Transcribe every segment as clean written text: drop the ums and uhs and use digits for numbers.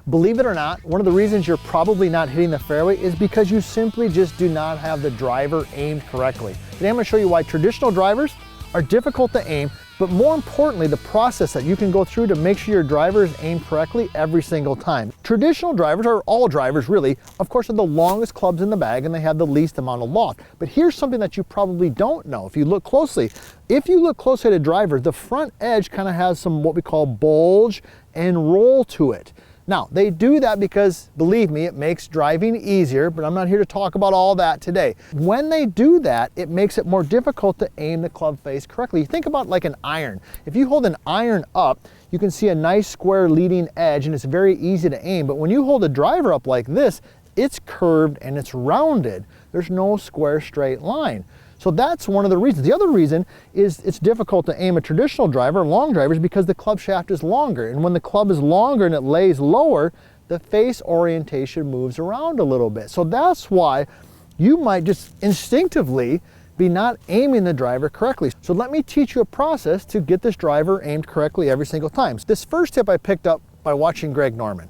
Believe it or not, one of the reasons you're probably not hitting the fairway is because you simply just do not have the driver aimed correctly. Today I'm going to show you why traditional drivers are difficult to aim, but more importantly, the process that you can go through to make sure your driver is aimed correctly every single time. Traditional drivers, or all drivers really, of course, are the longest clubs in the bag and they have the least amount of loft. But here's something that you probably don't know if you look closely. If you look closely at a driver, the front edge kind of has some what we call bulge and roll to it. Now, they do that because, believe me, it makes driving easier, but I'm not here to talk about all that today. When they do that, it makes it more difficult to aim the club face correctly. You think about like an iron. If you hold an iron up, you can see a nice square leading edge and it's very easy to aim. But when you hold a driver up like this, it's curved and it's rounded. There's no square straight line. So that's one of the reasons. The other reason is it's difficult to aim a traditional driver, long drivers, because the club shaft is longer. And when the club is longer and it lays lower, the face orientation moves around a little bit. So that's why you might just instinctively be not aiming the driver correctly. So let me teach you a process to get this driver aimed correctly every single time. This first tip I picked up by watching Greg Norman,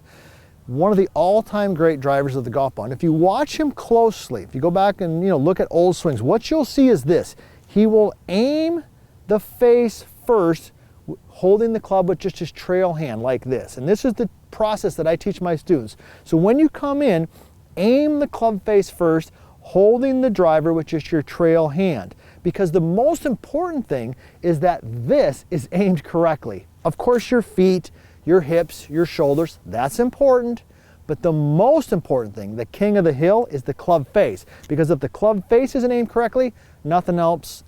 one of the all-time great drivers of the golf ball. And if you watch him closely, if you go back and look at old swings, what you'll see is this. He will aim the face first, holding the club with just his trail hand like this. And this is the process that I teach my students. So when you come in, aim the club face first, holding the driver with just your trail hand. Because the most important thing is that this is aimed correctly. Of course, your feet, your hips, your shoulders, that's important. But the most important thing, the king of the hill, is the club face. Because if the club face isn't aimed correctly, nothing else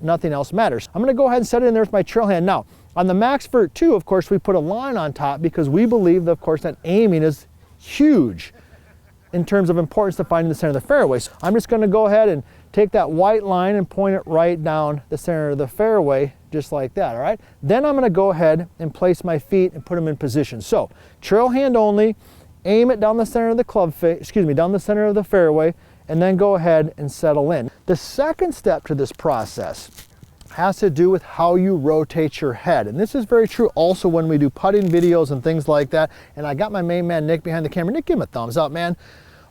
matters. I'm gonna go ahead and set it in there with my trail hand. Now, on the Max Vert 2, of course, we put a line on top because we believe, of course, that aiming is huge in terms of importance to finding the center of the fairway. So I'm just gonna go ahead and take that white line and point it right down the center of the fairway, just like that, all right? Then I'm gonna go ahead and place my feet and put them in position. So, trail hand only, aim it down the center of the club face, down the center of the fairway, and then go ahead and settle in. The second step to this process has to do with how you rotate your head. And this is very true also when we do putting videos and things like that. And I got my main man, Nick, behind the camera. Nick, give him a thumbs up, man.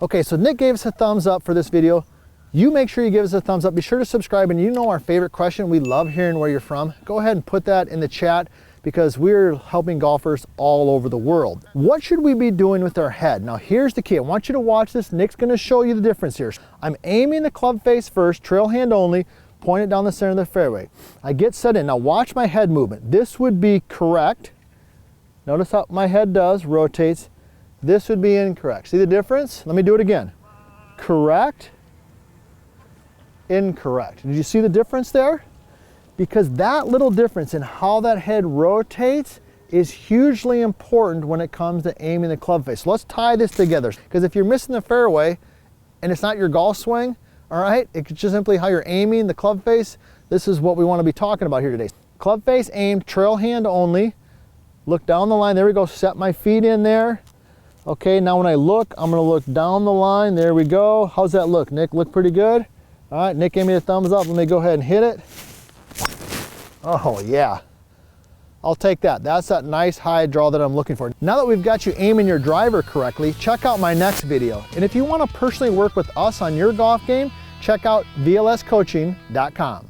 Okay, so Nick gave us a thumbs up for this video. You make sure you give us a thumbs up. Be sure to subscribe. And you know our favorite question, we love hearing where you're from. Go ahead and put that in the chat because we're helping golfers all over the world. What should we be doing with our head? Now here's the key. I want you to watch this. Nick's gonna show you the difference here. I'm aiming the club face first, trail hand only, point it down the center of the fairway. I get set in. Now watch my head movement. This would be correct. Notice how my head does, rotates. This would be incorrect. See the difference? Let me do it again. Correct. Incorrect. Did you see the difference there? Because that little difference in how that head rotates is hugely important when it comes to aiming the club face. So let's tie this together. Because if you're missing the fairway and it's not your golf swing, all right, it's just simply how you're aiming the club face. This is what we want to be talking about here today. Club face aimed, trail hand only. Look down the line. There we go. Set my feet in there. Okay, now when I look, I'm going to look down the line. There we go. How's that look, Nick? Look pretty good? All right, Nick gave me a thumbs up. Let me go ahead and hit it. Oh, yeah. I'll take that. That's that nice high draw that I'm looking for. Now that we've got you aiming your driver correctly, check out my next video. And if you want to personally work with us on your golf game, check out vlscoaching.com.